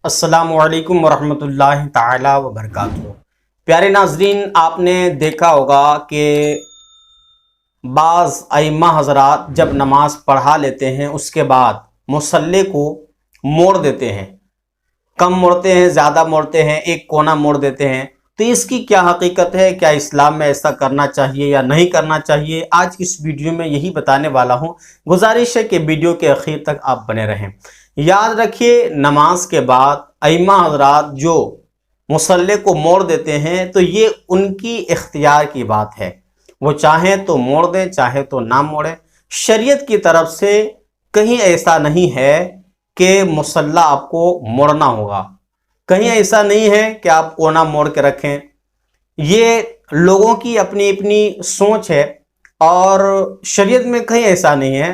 अस्सलामुअलैकुम वरहमतुल्लाहि ताला वबरकातुहू। प्यारे नाजरीन, आपने देखा होगा कि बाज़ अइम्मा हज़रात जब नमाज पढ़ा लेते हैं उसके बाद मुसल्ले को मोड़ देते हैं। कम मोड़ते हैं, ज़्यादा मोड़ते हैं, एक कोना मोड़ देते हैं। तो इसकी क्या हकीकत है? क्या इस्लाम में ऐसा करना चाहिए या नहीं करना चाहिए? आज इस वीडियो में यही बताने वाला हूँ। गुजारिश है कि वीडियो के आखिर तक आप बने रहें। याद रखिए, नमाज के बाद अइम्मा हज़रात जो मुसल्ले को मोड़ देते हैं तो ये उनकी इख्तियार की बात है। वो चाहें तो मोड़ दें, चाहे तो ना मोड़ें। शरीयत की तरफ से कहीं ऐसा नहीं है कि मुसल्ला आपको मोड़ना होगा, कहीं ऐसा नहीं है कि आप कोना मोड़ के रखें। ये लोगों की अपनी अपनी सोच है और शरीयत में कहीं ऐसा नहीं है।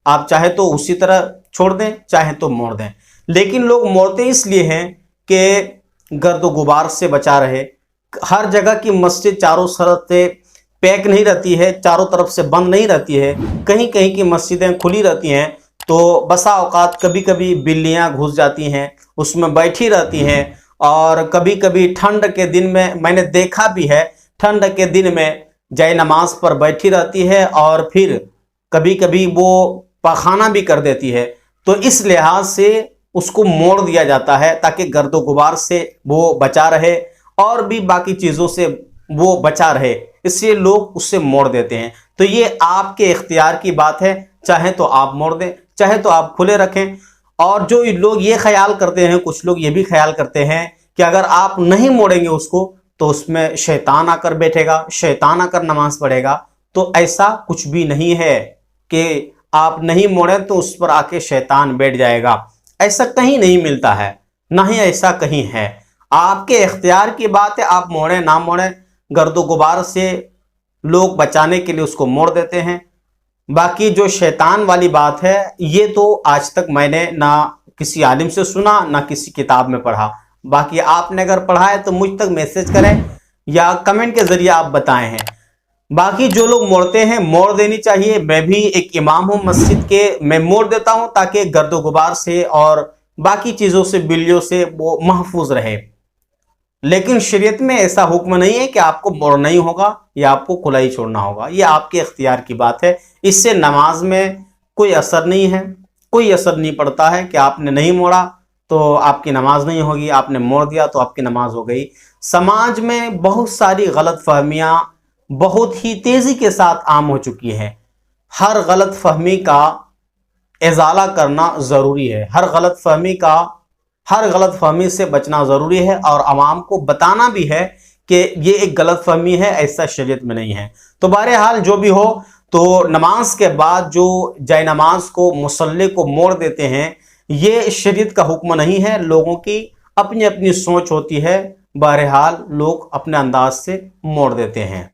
आप चाहे तो उसी तरह छोड़ दें, चाहे तो मोड़ दें। लेकिन लोग मोड़ते इसलिए हैं कि गर्द गुबार से बचा रहे। हर जगह की मस्जिद चारों तरफ से पैक नहीं रहती है, चारों तरफ से बंद नहीं रहती है। कहीं कहीं की मस्जिदें खुली रहती हैं तो बसा औकात कभी कभी बिल्लियां घुस जाती हैं, उसमें बैठी रहती हैं। और कभी कभी ठंड के दिन में मैंने देखा भी है, ठंड के दिन में जय नमाज पर बैठी रहती है और फिर कभी कभी वो पखाना भी कर देती है। तो इस लिहाज से उसको मोड़ दिया जाता है ताकि गर्दो गुबार से वो बचा रहे और भी बाकी चीज़ों से वो बचा रहे, इसलिए लोग उससे मोड़ देते हैं। तो ये आपके इख्तियार की बात है, चाहे तो आप मोड़ दें, चाहे तो आप खुले रखें। और जो लोग ये ख्याल करते हैं, कुछ लोग ये भी ख्याल करते हैं कि अगर आप नहीं मोड़ेंगे उसको तो उसमें शैतान आकर बैठेगा, शैतान आकर नमाज पढ़ेगा। तो ऐसा कुछ भी नहीं है कि आप नहीं मोड़ें तो उस पर आके शैतान बैठ जाएगा। ऐसा कहीं नहीं मिलता है, ना ही ऐसा कहीं है। आपके इख्तियार की बात है, आप मोड़ें ना मोड़ें। गर्दो गुबार से लोग बचाने के लिए उसको मोड़ देते हैं। बाकी जो शैतान वाली बात है, ये तो आज तक मैंने ना किसी आलिम से सुना, ना किसी किताब में पढ़ा। बाकी आपने अगर पढ़ा है तो मुझ तक मैसेज करें या कमेंट के ज़रिए आप बताएं हैं। बाकी जो लोग मोड़ते हैं, मोड़ देनी चाहिए। मैं भी एक इमाम हूँ मस्जिद के, मैं मोड़ देता हूँ ताकि गर्दो गुबार से और बाकी चीज़ों से, बिल्लियों से वो महफूज रहे। लेकिन शरीयत में ऐसा हुक्म नहीं है कि आपको मोड़ना ही होगा या आपको खुला ही छोड़ना होगा। ये आपके इख्तियार की बात है। इससे नमाज में कोई असर नहीं है, कोई असर नहीं पड़ता है कि आपने नहीं मोड़ा तो आपकी नमाज नहीं होगी, आपने मोड़ दिया तो आपकी नमाज हो गई। समाज में बहुत सारी गलत फहमियाँ बहुत ही तेज़ी के साथ आम हो चुकी हैं। हर गलत फहमी का इज़ाला करना ज़रूरी है, हर गलत फहमी से बचना ज़रूरी है और आवाम को बताना भी है कि ये एक गलत फहमी है, ऐसा शरीयत में नहीं है। तो बहरहाल जो भी हो, तो नमाज के बाद जो जय नमाज को, मुसल्ले को मोड़ देते हैं, ये शरीयत का हुक्म नहीं है। लोगों की अपनी अपनी सोच होती है। बहरहाल लोग अपने अंदाज से मोड़ देते हैं।